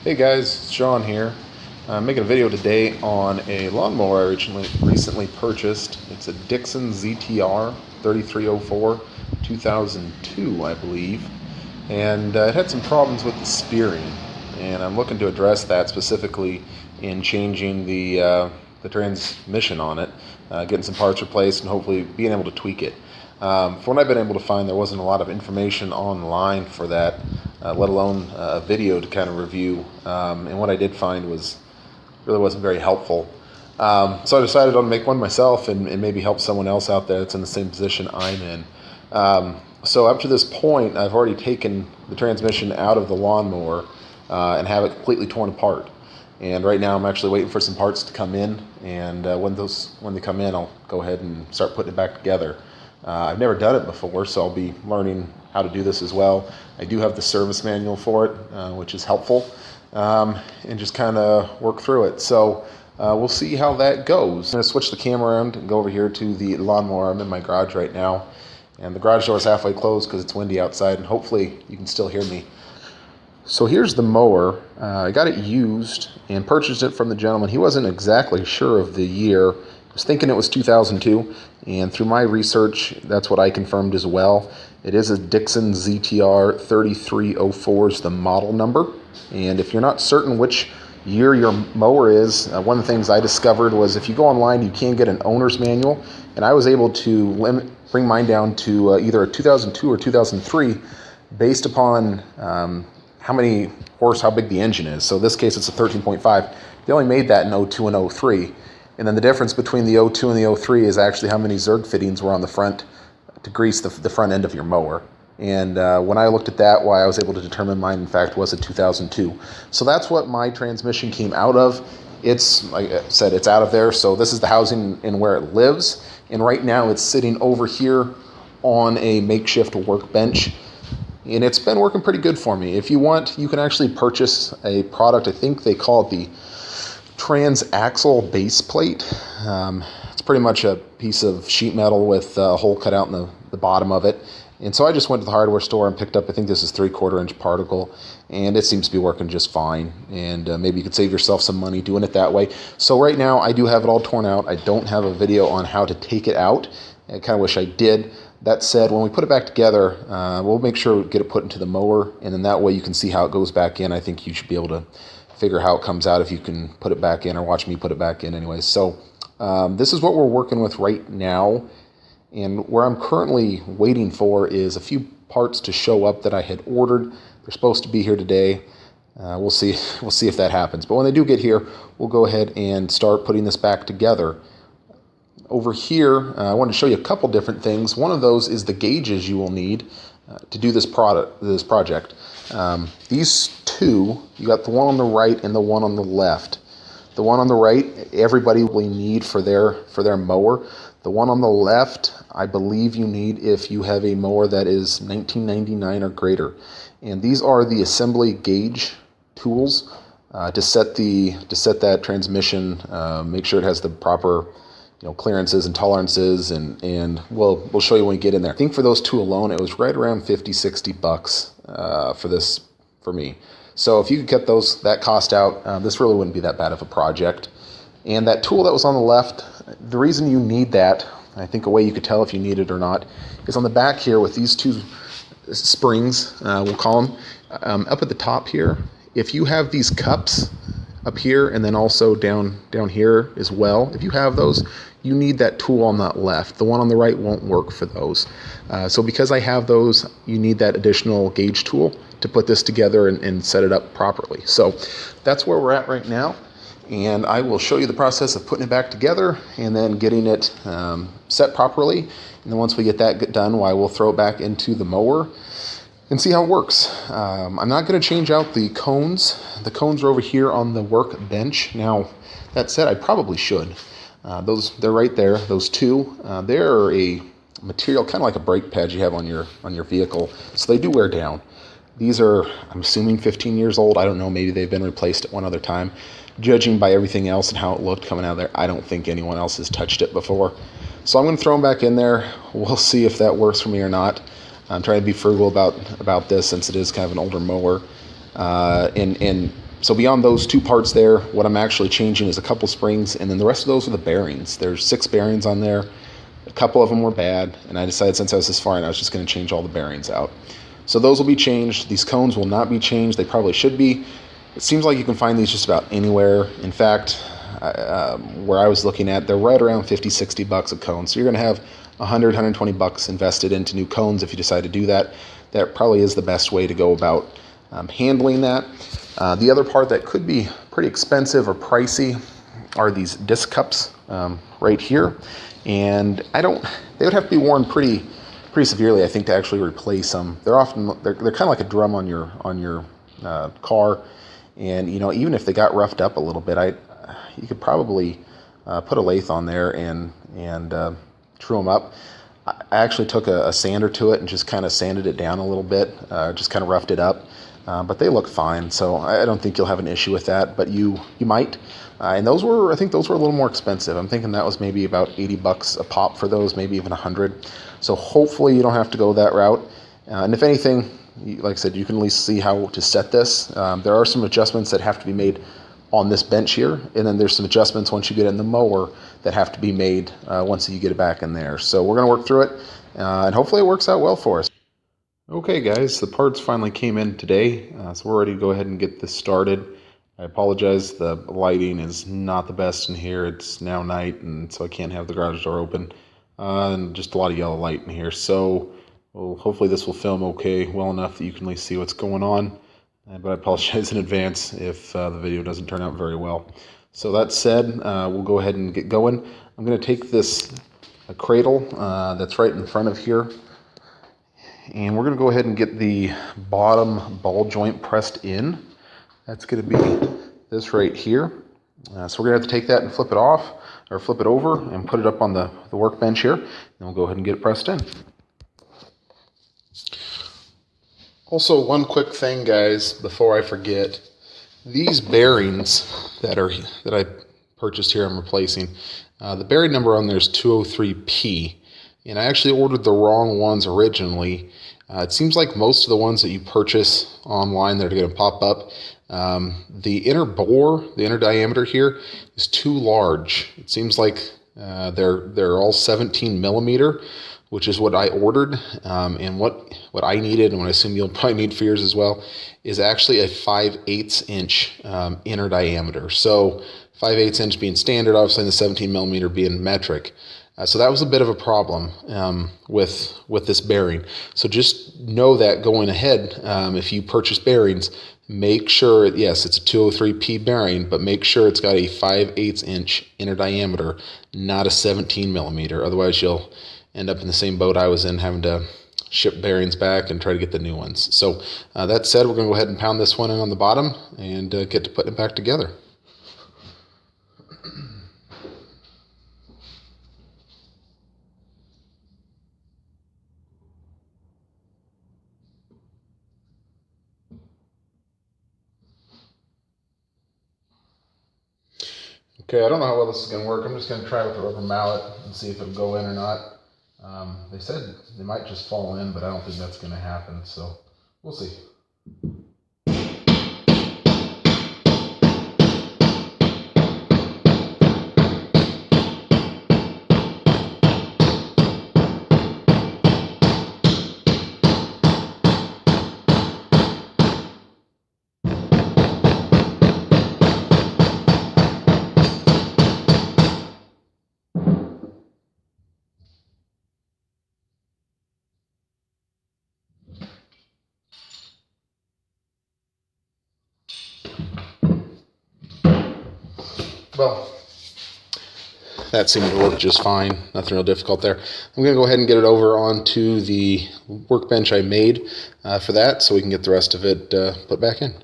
Hey guys, it's Sean here. I'm making a video today on a lawnmower I recently purchased. It's a Dixon ZTR 3304 2002, I believe. And it had some problems with the steering. And I'm looking to address that specifically in changing the transmission on it, getting some parts replaced, and hopefully being able to tweak it. From what I've been able to find, there wasn't a lot of information online for that, let alone a video to kind of review. And what I did find really wasn't very helpful. So I decided to make one myself and maybe help someone else out there that's in the same position I'm in. So up to this point, I've already taken the transmission out of the lawnmower and have it completely torn apart. And right now I'm actually waiting for some parts to come in, and when they come in, I'll go ahead and start putting it back together. I've never done it before, so I'll be learning how to do this as well. I do have the service manual for it, which is helpful, and just kind of work through it. So we'll see how that goes. I'm going to switch the camera around and go over here to the lawnmower. I'm in my garage right now, and the garage door is halfway closed because it's windy outside, and hopefully you can still hear me. So here's the mower. I got it used and purchased it from the gentleman. He wasn't exactly sure of the year. I was thinking it was 2002, and through my research, that's what I confirmed as well. It is a Dixon ZTR 3304 is the model number. And if you're not certain which year your mower is, one of the things I discovered was if you go online, you can get an owner's manual. And I was able to bring mine down to either a 2002 or 2003 based upon how big the engine is. So in this case, it's a 13.5. They only made that in 02 and 03. And then the difference between the 02 and the 03 is actually how many Zerg fittings were on the front to grease the front end of your mower. And when I looked at that, I was able to determine mine, in fact, was a 2002. So that's what my transmission came out of. It's, like I said, it's out of there. So this is the housing and where it lives. And right now it's sitting over here on a makeshift workbench. And it's been working pretty good for me. If you want, you can actually purchase a product. I think they call it the Transaxle base plate. It's pretty much a piece of sheet metal with a hole cut out in the bottom of it. And so I just went to the hardware store and picked up, I think this is 3/4 inch particle, and it seems to be working just fine. And maybe you could save yourself some money doing it that way. So right now I do have it all torn out. I don't have a video on how to take it out. I kind of wish I did. That said, when we put it back together, we'll make sure we get it put into the mower, and then that way you can see how it goes back in. I think you should be able to figure how it comes out if you can put it back in, or watch me put it back in anyways. So this is what we're working with right now, and where I'm currently waiting for is a few parts to show up that I had ordered. They're supposed to be here today. We'll see if that happens. But when they do get here, we'll go ahead and start putting this back together. Over here, I wanted to show you a couple different things. One of those is the gauges you will need to do this project. These two, you got the one on the right and the one on the left. The one on the right, everybody will need for their mower. The one on the left, I believe you need if you have a mower that is 1999 or greater. And these are the assembly gauge tools to set that transmission, make sure it has the proper clearances and tolerances, and we'll show you when we get in there. I think for those two alone, it was right around $50-$60 for me. So if you could get that cost out, this really wouldn't be that bad of a project. And that tool that was on the left, the reason you need that, I think a way you could tell if you need it or not, is on the back here with these two springs, we'll call them, up at the top here. If you have these cups up here and then also down here as well, if you have those, you need that tool on that left. The one on the right won't work for those. So because I have those, you need that additional gauge tool to put this together and set it up properly. So that's where we're at right now, and I will show you the process of putting it back together and then getting it set properly. And then once we get that done, we'll throw it back into the mower and see how it works. I'm not going to change out the cones. The cones are over here on the workbench. Now, that said, I probably should. They're right there. Those two, they're a material kind of like a brake pad you have on your vehicle, so they do wear down. These are, I'm assuming, 15 years old. I don't know. Maybe they've been replaced at one other time. Judging by everything else and how it looked coming out of there, I don't think anyone else has touched it before. So I'm going to throw them back in there. We'll see if that works for me or not. I'm trying to be frugal about this since it is kind of an older mower. And So beyond those two parts there, what I'm actually changing is a couple springs, and then the rest of those are the bearings. There's 6 bearings on there. A couple of them were bad, and I decided since I was this far in, I was just going to change all the bearings out. So those will be changed. These cones will not be changed. They probably should be. It seems like you can find these just about anywhere. In fact, where I was looking at, they're right around 50, 60 bucks a cone. So you're going to have 100, 120 bucks invested into new cones if you decide to do that. That probably is the best way to go about handling that. The other part that could be pretty expensive or pricey are these disc cups right here. And they would have to be worn pretty severely, I think, to actually replace them. They're kind of like a drum on your car, and even if they got roughed up a little bit, you could probably put a lathe on there and true them up. I actually took a sander to it and just kind of sanded it down a little bit, just kind of roughed it up, but they look fine, so I don't think you'll have an issue with that, but you might. And I think those were a little more expensive. I'm thinking that was maybe about 80 bucks a pop for those, maybe even 100. So hopefully you don't have to go that route. And if anything, like I said, you can at least see how to set this. There are some adjustments that have to be made on this bench here, and then there's some adjustments once you get in the mower that have to be made once you get it back in there. So we're going to work through it, and hopefully it works out well for us. Okay guys, the parts finally came in today, so we're ready to go ahead and get this started. I apologize, the lighting is not the best in here. It's now night, and so I can't have the garage door open, and just a lot of yellow light in here. So hopefully this will film okay, well enough that you can at least see what's going on. But I apologize in advance if the video doesn't turn out very well. So that said, we'll go ahead and get going. I'm going to take this cradle that's right in front of here, and we're going to go ahead and get the bottom ball joint pressed in. That's going to be this right here. So we're going to have to take that and flip it off, or flip it over and put it up on the workbench here, and we'll go ahead and get it pressed in. Also, one quick thing, guys, before I forget, these bearings that I purchased here, I'm replacing. The bearing number on there is 203P, and I actually ordered the wrong ones originally. It seems like most of the ones that you purchase online that are going to pop up, the inner bore, the inner diameter here, is too large. It seems like they're all 17 millimeter, which is what I ordered, and what I needed, and what I assume you'll probably need for yours as well, is actually a 5/8 inch inner diameter. So 5/8 inch being standard, obviously, and the 17 millimeter being metric. So that was a bit of a problem with this bearing. So just know that going ahead, if you purchase bearings, make sure, yes, it's a 203P bearing, but make sure it's got a 5/8 inch inner diameter, not a 17 millimeter. Otherwise, you'll end up in the same boat I was in, having to ship bearings back and try to get the new ones. So that said, we're going to go ahead and pound this one in on the bottom and get to putting it back together. Okay, I don't know how well this is going to work. I'm just going to try with the rubber mallet and see if it'll go in or not. They said they might just fall in, but I don't think that's going to happen, so we'll see. Well, that seemed to work just fine. Nothing real difficult there. I'm going to go ahead and get it over onto the workbench I made for that, so we can get the rest of it put back in.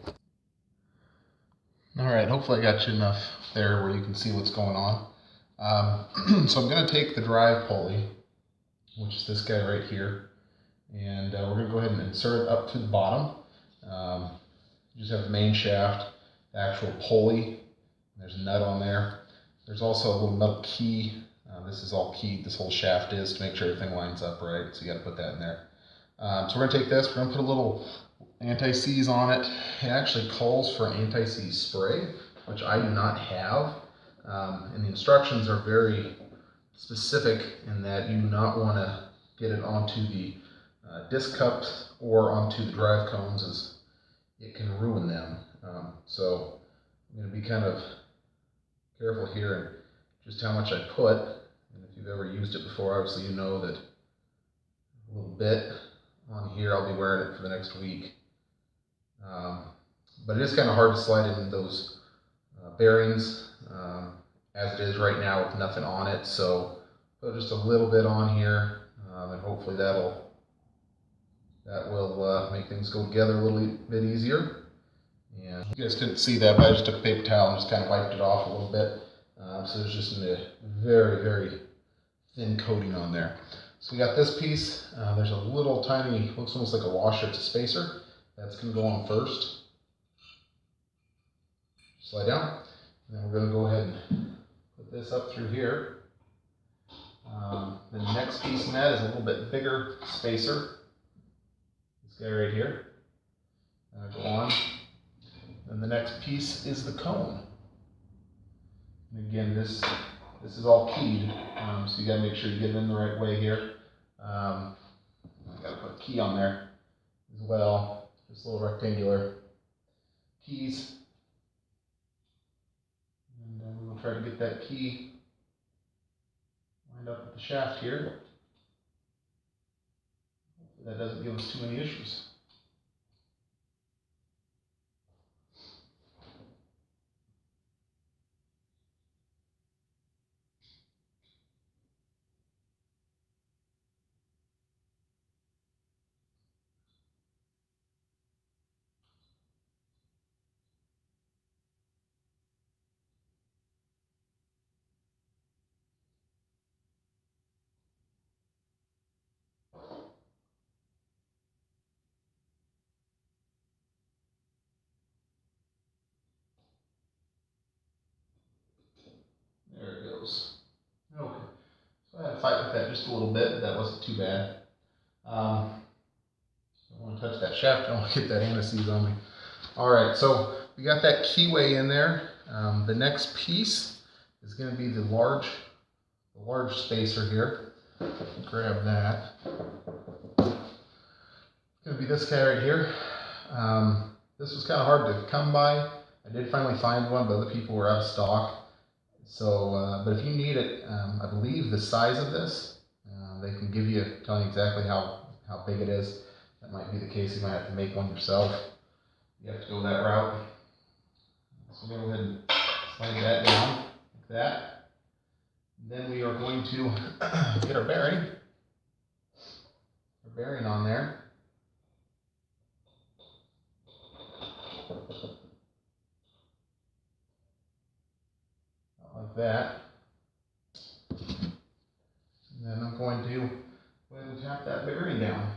All right, hopefully I got you enough there where you can see what's going on. So I'm going to take the drive pulley, which is this guy right here, and we're going to go ahead and insert it up to the bottom. You just have the main shaft, the actual pulley. There's a nut on there. There's also a little metal key. This is all keyed, this whole shaft is, to make sure everything lines up right. So you got to put that in there. So we're going to take this, we're going to put a little anti-seize on it. It actually calls for anti-seize spray, which I do not have. And the instructions are very specific in that you do not want to get it onto the disc cups or onto the drive cones, as it can ruin them. So I'm going to be kind of careful here and just how much I put. And if you've ever used it before, obviously you know that a little bit on here, I'll be wearing it for the next week. But it is kind of hard to slide in those bearings as it is right now with nothing on it. So put just a little bit on here, and hopefully that will make things go together a little bit easier. And you guys couldn't see that, but I just took a paper towel and just kind of wiped it off a little bit. So there's just a very, very thin coating on there. So we got this piece. There's a little tiny, looks almost like a washer. It's a spacer. That's going to go on first. Slide down. And then we're going to go ahead and put this up through here. The next piece in that is a little bit bigger spacer. This guy right here. Go on. And the next piece is the cone. And again, this is all keyed, so you got to make sure you get it in the right way here. I got to put a key on there as well. Just little rectangular keys. And then we'll try to get that key lined up with the shaft here. Hopefully that doesn't give us too many issues. There it goes. Okay. So I had to fight with that just a little bit, but that wasn't too bad. I don't want to touch that shaft. I don't want to get that anti-seize on me. Alright, so we got that keyway in there. The next piece is going to be the large spacer here. Grab that. It's going to be this guy right here. This was kind of hard to come by. I did finally find one, but other people were out of stock. So, but if you need it, I believe the size of this, they can give you, tell you exactly how big it is. That might be the case. You might have to make one yourself. You have to go that route. So we're going to go ahead and slide that down like that. Then we are going to get our bearing on there. Like that. And then I'm going to go ahead and tap that bearing down.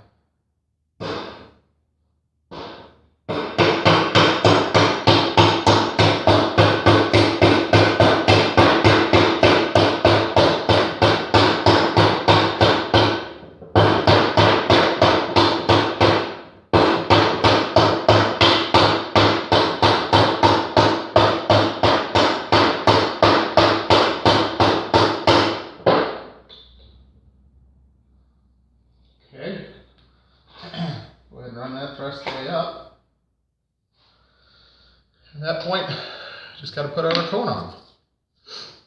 Okay, go ahead and run that the rest of the way up. At that point, just got to put our cone on.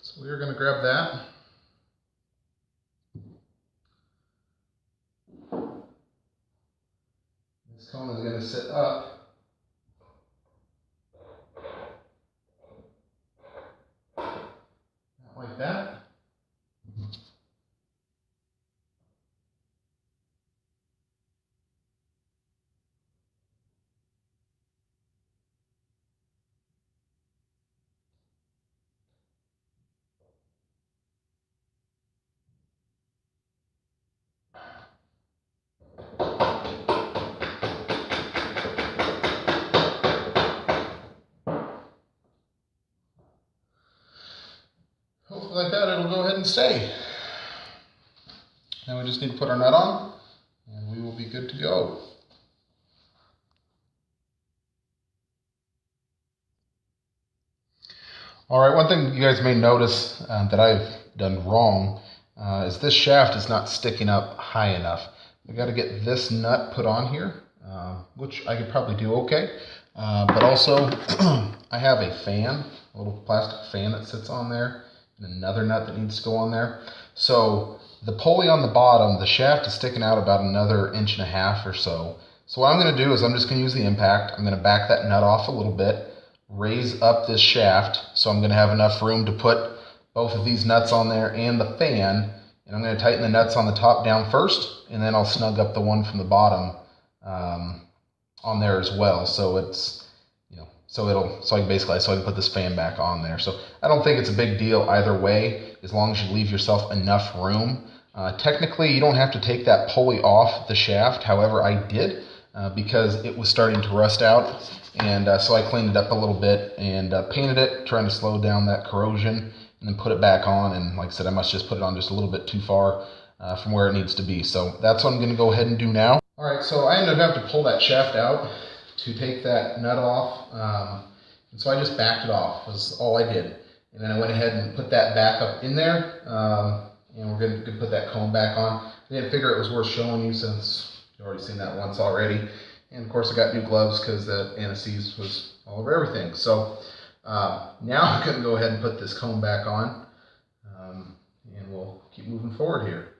So we're going to grab that. This cone is going to sit up. Like that. Hopefully like that, it'll go ahead and stay. Now we just need to put our nut on, and we will be good to go. All right, one thing you guys may notice that I've done wrong is this shaft is not sticking up high enough. I got to get this nut put on here, which I could probably do okay. But also, I have a fan, a little plastic fan that sits on there, and another nut that needs to go on there. So the pulley on the bottom, the shaft is sticking out about another 1.5 inches or so. So what I'm going to do is I'm just going to use the impact. I'm going to back that nut off a little bit, raise up this shaft, so I'm going to have enough room to put both of these nuts on there and the fan. And I'm going to tighten the nuts on the top down first, and then I'll snug up the one from the bottom on there as well. So it's, so I can put this fan back on there. So I don't think it's a big deal either way, as long as you leave yourself enough room. Technically, you don't have to take that pulley off the shaft. However, I did because it was starting to rust out. And so I cleaned it up a little bit and painted it, trying to slow down that corrosion, and then put it back on. And like I said, I must just put it on just a little bit too far from where it needs to be. So that's what I'm going to go ahead and do now. All right, so I ended up having to pull that shaft out to take that nut off. And so I just backed it off, was all I did. And then I went ahead and put that back up in there. And we're going to put that comb back on. I didn't figure it was worth showing you since you've already seen that once already. And of course I got new gloves because the anti-seize was all over everything. So now I'm going to go ahead and put this comb back on. And we'll keep moving forward here.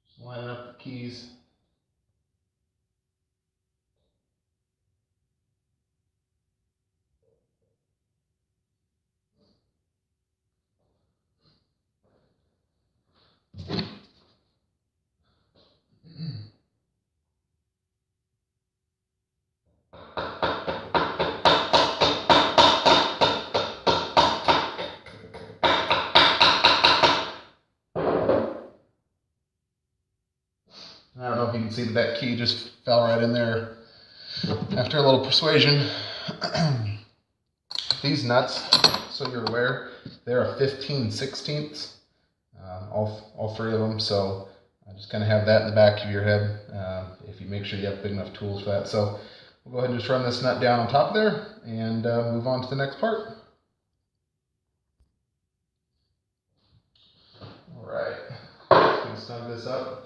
Just lining up the keys. I don't know if you can see that key just fell right in there after a little persuasion. These nuts, so you're aware, they're a 15/16, all three of them. So just kind of have that in the back of your head if you make sure you have big enough tools for that. So we'll go ahead and just run this nut down on top of there and move on to the next part. All right, just going to snug this up.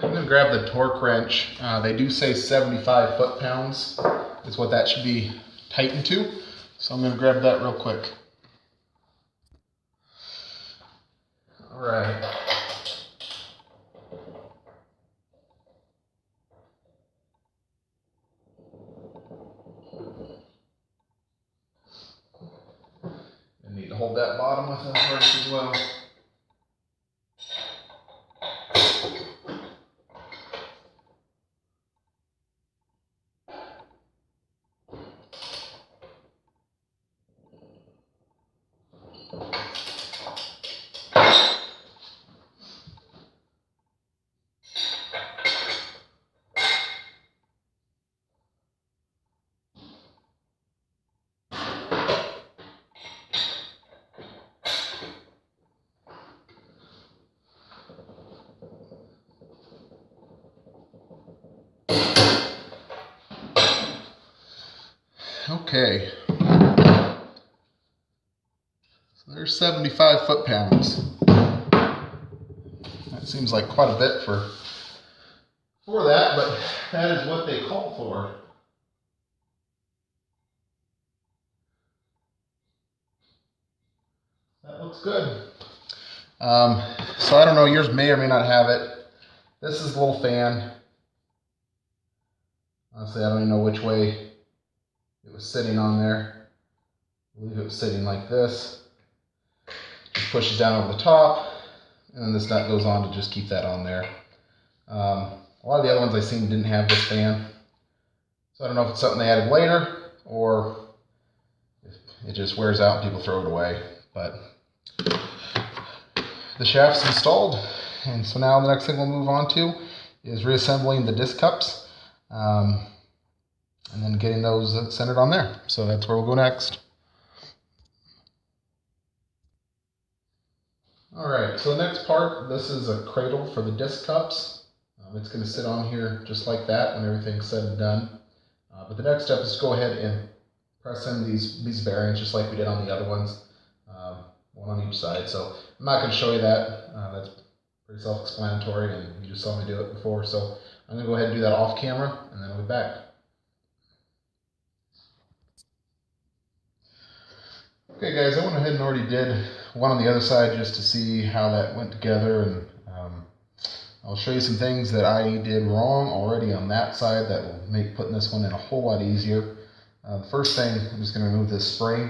I'm going to grab the torque wrench. They do say 75 foot-pounds is what that should be tightened to. So I'm going to grab that real quick. All right. I need to hold that bottom with the wrench as well. Okay, so there's 75 foot-pounds. That seems like quite a bit for that, but that is what they call for. That looks good. So I don't know, yours may or may not have it. This is the little fan. Honestly, I don't even know which way it was sitting on there. I believe it was sitting like this. pushes down over the top, and then this nut goes on to just keep that on there. A lot of the other ones I've seen didn't have this fan, so I don't know if it's something they added later or if it just wears out and people throw it away. But the shaft's installed, and so now the next thing we'll move on to is reassembling the disc cups, and then getting those centered on there. So that's where we'll go next. Alright, so the next part, this is a cradle for the disc cups. It's going to sit on here just like that when everything's said and done. But the next step is to go ahead and press in these bearings just like we did on the other ones, one on each side. So I'm not going to show you that. That's pretty self-explanatory, and you just saw me do it before. So I'm going to go ahead and do that off camera, and then I'll be back. Okay guys, I went ahead and already did one on the other side just to see how that went together, and I'll show you some things that I did wrong already on that side that will make putting this one in a whole lot easier. The first thing, I'm just going to remove this spring.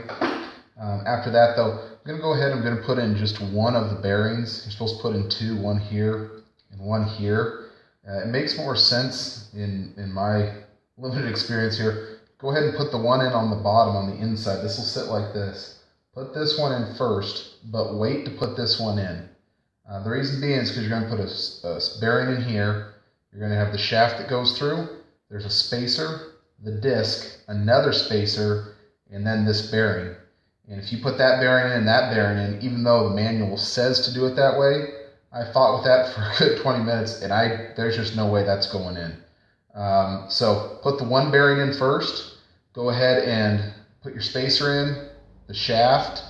After that though, I'm going to go ahead and I'm going to put in just one of the bearings. You're supposed to put in two, one here and one here. It makes more sense in my limited experience here. Go ahead and put the one in on the bottom on the inside. This will sit like this. Put this one in first, but wait to put this one in. The reason being is because you're going to put a bearing in here. You're going to have the shaft that goes through. There's a spacer, the disc, another spacer, and then this bearing. And if you put that bearing in and that bearing in, even though the manual says to do it that way, I fought with that for a good 20 minutes, and there's just no way that's going in. So put the one bearing in first. Go ahead and put your spacer in, the shaft.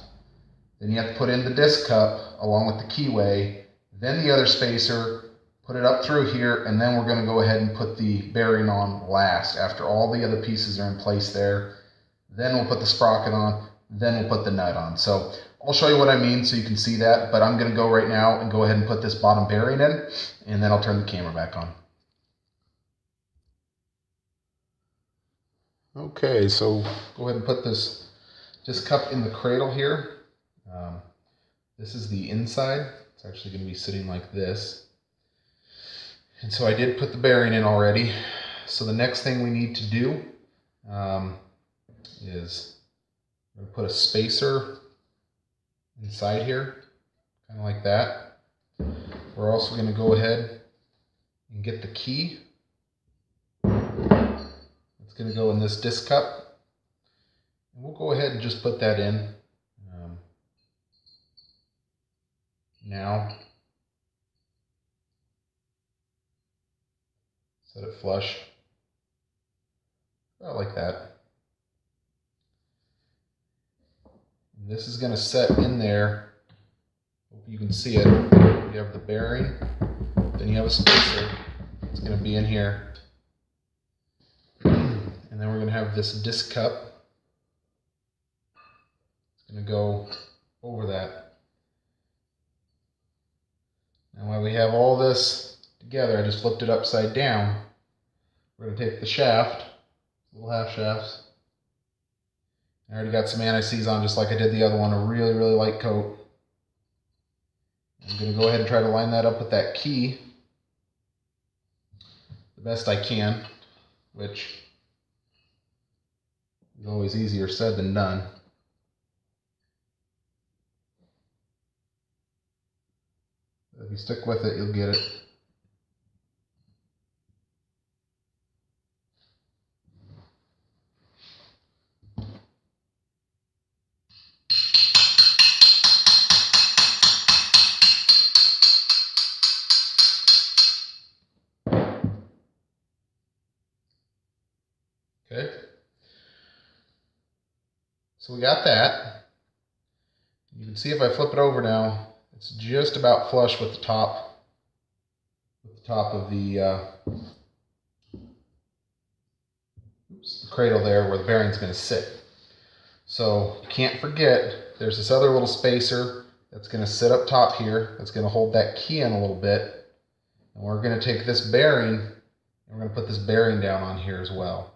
Then you have to put in the disc cup along with the keyway, then the other spacer, put it up through here, and then we're going to go ahead and put the bearing on last after all the other pieces are in place there. Then we'll put the sprocket on, then we'll put the nut on. So I'll show you what I mean so you can see that, but I'm going to go right now and go ahead and put this bottom bearing in, and then I'll turn the camera back on. Okay, so go ahead and put this disc cup in the cradle here. This is the inside. It's actually going to be sitting like this. And so I did put the bearing in already. So the next thing we need to do is I'm going to put a spacer inside here, kind of like that. We're also going to go ahead and get the key. It's going to go in this disc cup. And we'll go ahead and just put that in. Now, set it flush, about like that. And this is going to set in there. Hope you can see it. You have the bearing, then you have a spacer. It's going to be in here. And then we're going to have this disc cup. It's going to go over that. Now while we have all this together, I just flipped it upside down. We're going to take the shaft, little half shafts. I already got some anti-seize on just like I did the other one, a really, really light coat. I'm going to go ahead and try to line that up with that key the best I can, which is always easier said than done. If you stick with it, you'll get it. Okay. So we got that. You can see if I flip it over now, it's just about flush with the top of the cradle there where the bearing's going to sit. So you can't forget there's this other little spacer that's going to sit up top here that's going to hold that key in a little bit. And we're going to take this bearing and we're going to put this bearing down on here as well.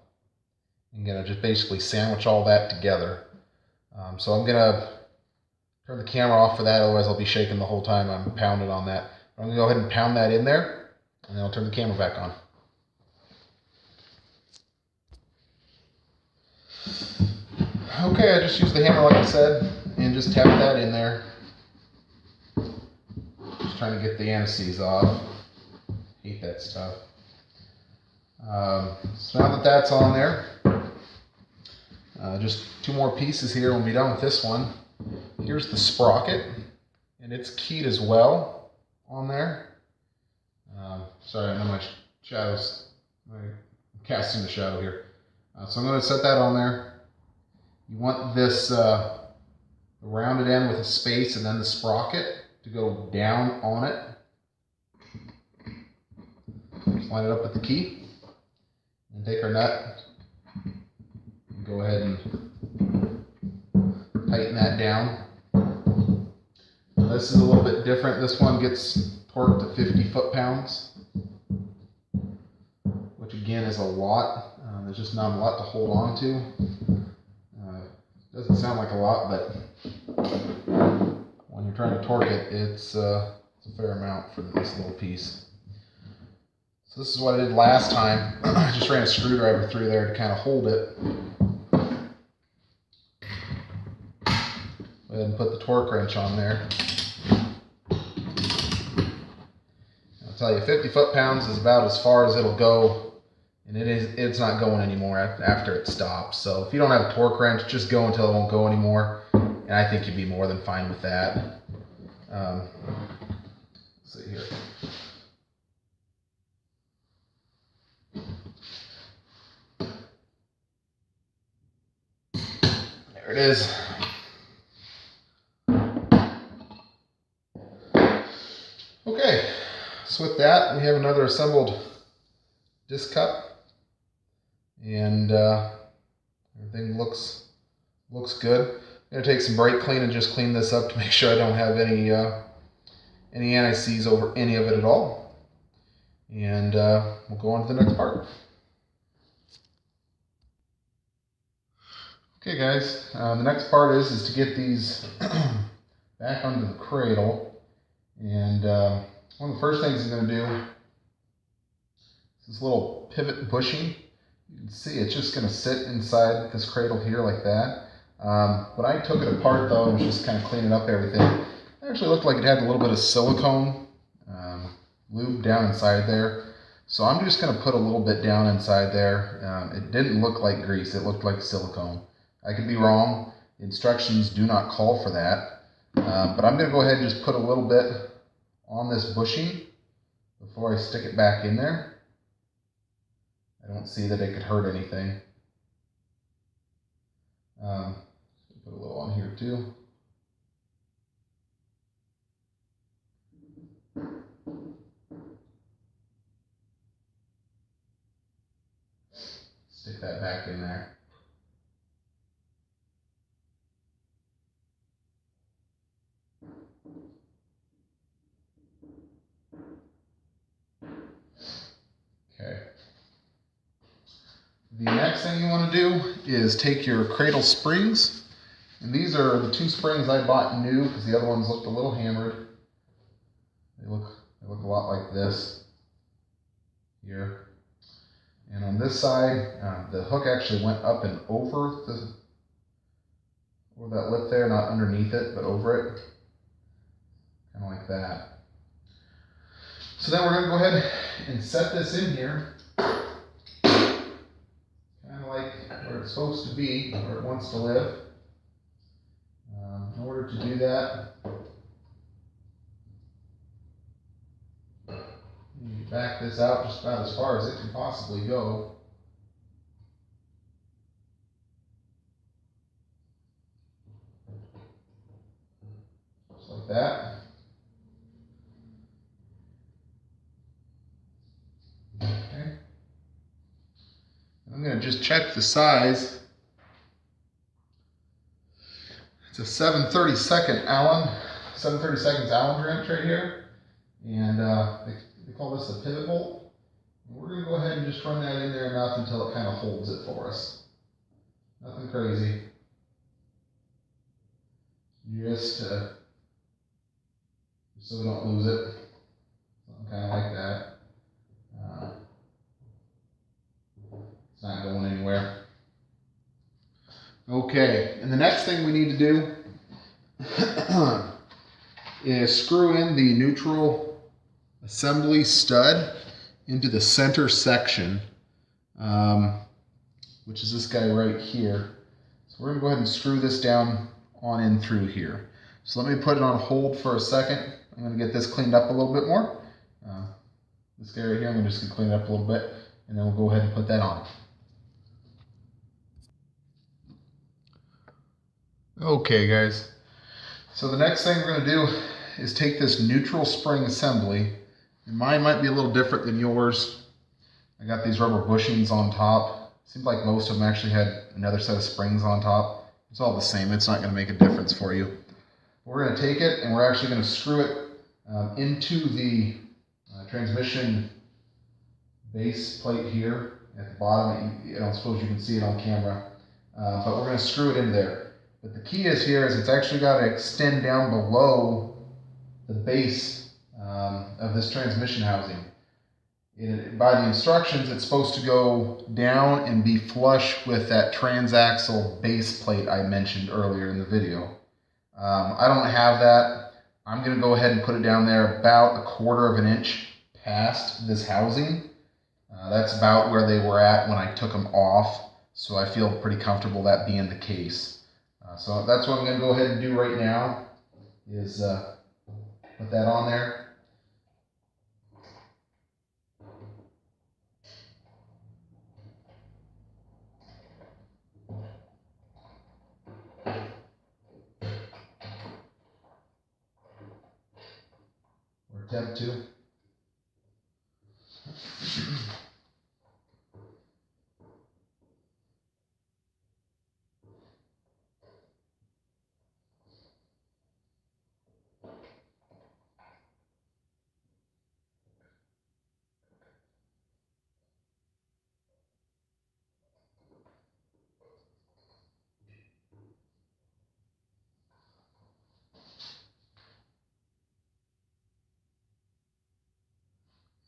I'm going to just basically sandwich all that together. So I'm going to Turn the camera off for that, otherwise I'll be shaking the whole time I'm pounding on that. I'm going to go ahead and pound that in there, and then I'll turn the camera back on. Okay, I just used the hammer like I said, and just tap that in there. Just trying to get the anti-seize off. Hate that stuff. So now that that's on there, just 2 more pieces here. We'll be done with this one. Here's the sprocket, and it's keyed as well on there. Sorry, I know my shadows, I'm casting the shadow here. So I'm going to set that on there. You want this rounded end with a space and then the sprocket to go down on it. Just line it up with the key and take our nut and go ahead and tighten that down. This is a little bit different. This one gets torqued to 50 foot-pounds, which again is a lot. There's just not a lot to hold on to. Doesn't sound like a lot, but when you're trying to torque it, it's a fair amount for this little piece. So this is what I did last time. I just ran a screwdriver through there to kind of hold it. Go ahead and put the torque wrench on there. I'll tell you, 50 foot-pounds is about as far as it'll go. And it's not going anymore after it stops. So if you don't have a torque wrench, just go until it won't go anymore. And I think you'd be more than fine with that. Let's see here. There it is. Okay, so with that, we have another assembled disc cup. And everything looks good. I'm going to take some brake clean and just clean this up to make sure I don't have any anti-seize over any of it at all. And we'll go on to the next part. Okay guys, the next part is to get these back onto the cradle. And one of the first things I'm going to do is this little pivot bushing. You can see it's just going to sit inside this cradle here like that. When I took it apart though, and was just kind of cleaning up everything, it actually looked like it had a little bit of silicone lube down inside there. So I'm just going to put a little bit down inside there. It didn't look like grease, it looked like silicone. I could be wrong. The instructions do not call for that. But I'm going to go ahead and just put a little bit on this bushing before I stick it back in there. I don't see that it could hurt anything. Put a little on here too. Stick that back in there. Okay. The next thing you want to do is take your cradle springs, and these are the 2 springs I bought new because the other ones looked a little hammered. They look a lot like this here. And on this side, the hook actually went up and over that lip there, not underneath it, but over it, kind of like that. So then we're going to go ahead and set this in here. Where it's supposed to be, where it wants to live. In order to do that, you back this out just about as far as it can possibly go. Just like that. Okay. I'm going to just check the size. It's a 7/32 Allen, 7/32 Allen wrench right here, and they call this a pivot bolt. And we're going to go ahead and just run that in there enough until it kind of holds it for us. Nothing crazy. just so we don't lose it. Something kind of like that. It's not going anywhere. Okay, and the next thing we need to do is screw in the neutral assembly stud into the center section, which is this guy right here. So we're going to go ahead and screw this down on in through here. So let me put it on hold for a second. I'm going to get this cleaned up a little bit more. This guy right here, I'm just going to clean it up a little bit, and then we'll go ahead and put that on. Okay guys, so the next thing we're going to do is take this neutral spring assembly, and mine might be a little different than yours. I got these rubber bushings on top. Seems like most of them actually had another set of springs on top. It's all the same, it's not going to make a difference for you. We're going to take it and we're actually going to screw it into the transmission base plate here at the bottom. I don't suppose you can see it on camera, but we're going to screw it in there. But the key is here is it's actually got to extend down below the base of this transmission housing. By the instructions, it's supposed to go down and be flush with that transaxle base plate I mentioned earlier in the video. I don't have that. I'm going to go ahead and put it down there about 1/4 inch past this housing. That's about where they were at when I took them off, so I feel pretty comfortable that being the case. So that's what I'm going to go ahead and do right now, is put that on there. Or attempt to.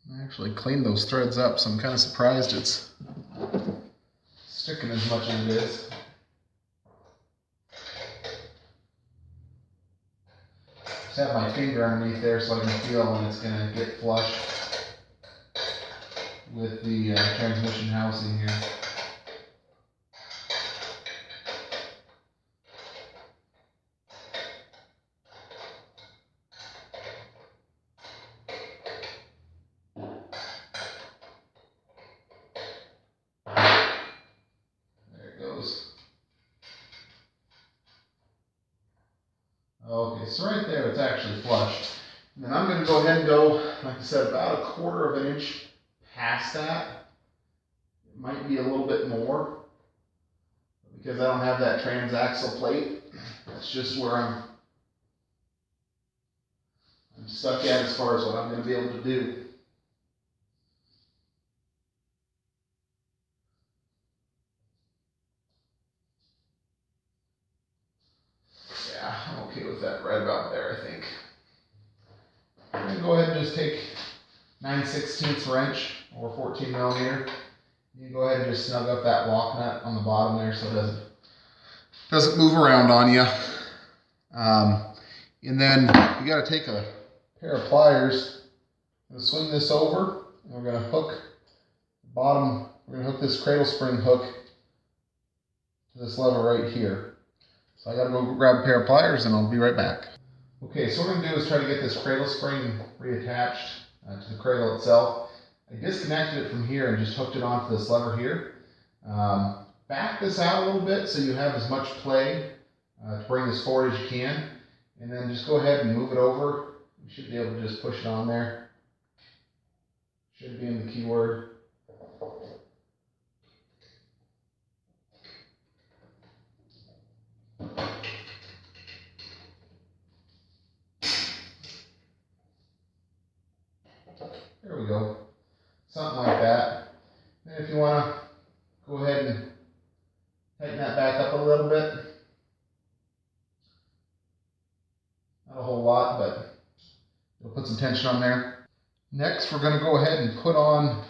I actually cleaned those threads up, so I'm kind of surprised it's sticking as much as it is. Just have my finger underneath there so I can feel when it's going to get flush with the transmission housing here. Okay, so right there it's actually flush. And then I'm going to go ahead and go, like I said, about 1/4 inch past that. It might be a little bit more, because I don't have that transaxle plate. That's just where I'm stuck at as far as what I'm going to be able to do. Yeah, I'm okay with that right about there, I think. I'm going to go ahead and just take 9/16 wrench or 14 millimeter. You can go ahead and just snug up that lock nut on the bottom there so it doesn't move around on you. And then you got to take a pair of pliers and swing this over, and we're going to hook the bottom. We're going to hook this cradle spring hook to this lever right here. So I got to go grab a pair of pliers and I'll be right back. Okay, so what we're going to do is try to get this cradle spring reattached to the cradle itself. I disconnected it from here and just hooked it onto this lever here. Back this out a little bit so you have as much play to bring this forward as you can. And then just go ahead and move it over. You should be able to just push it on there. Should be in the keyword. There we go. Something like that. And if you want to go ahead and tighten that back up a little bit. Not a whole lot, but it'll put some tension on there. Next, we're going to go ahead and put on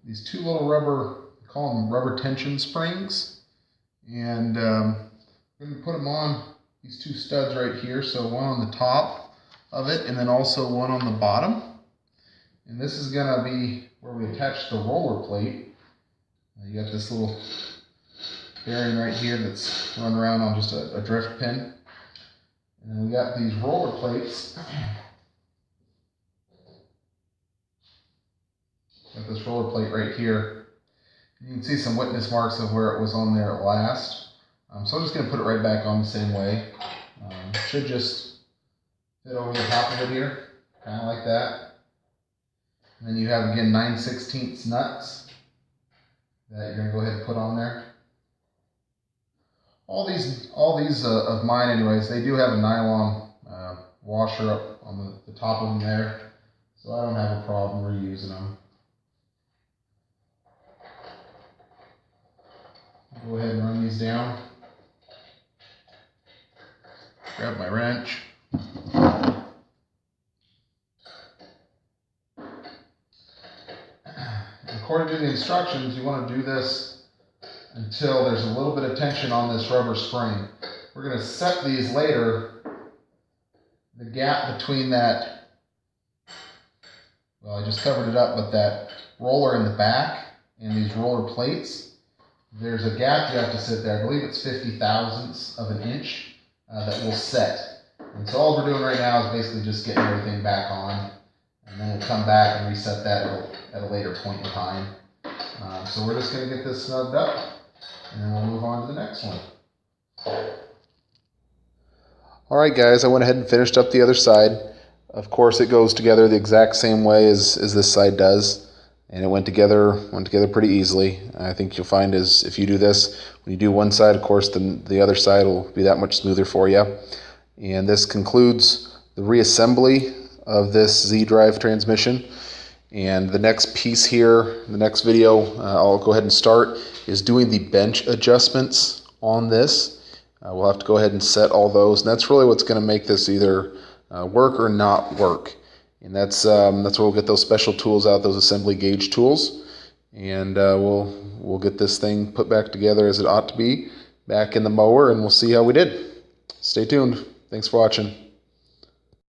these two little rubber, I call them rubber tension springs. And we're going to put them on these two studs right here. So one on the top of it and then also one on the bottom. And this is going to be where we attach the roller plate. You got this little bearing right here that's run around on just a drift pin. And then we got these roller plates. Got this roller plate right here. You can see some witness marks of where it was on there last. So I'm just going to put it right back on the same way. Should just fit over the top of it here, kind of like that. And then you have, again, 9/16 nuts that you're going to go ahead and put on there. All these of mine anyways, they do have a nylon washer up on the top of them there, so I don't have a problem reusing them. Go ahead and run these down. Grab my wrench. According to the instructions, you want to do this until there's a little bit of tension on this rubber spring. We're going to set these later. The gap between that, well, I just covered it up, but that roller in the back and these roller plates, there's a gap you have to sit there. I believe it's 50 thousandths of an inch that will set. And so all we're doing right now is basically just getting everything back on. And then we'll come back and reset that at a later point in time. So we're just going to get this snugged up, and then we'll move on to the next one. Alright guys, I went ahead and finished up the other side. Of course it goes together the exact same way as this side does. And it went together pretty easily. I think you'll find is if you do this, when you do one side, of course, then the other side will be that much smoother for you. And this concludes the reassembly of this Z-drive transmission. And the next piece here, the next video I'll go ahead and start, is doing the bench adjustments on this. We'll have to go ahead and set all those, and that's really what's going to make this either work or not work. And that's where we'll get those special tools out, those assembly gauge tools, and we'll get this thing put back together as it ought to be, back in the mower, and we'll see how we did. Stay tuned. Thanks for watching.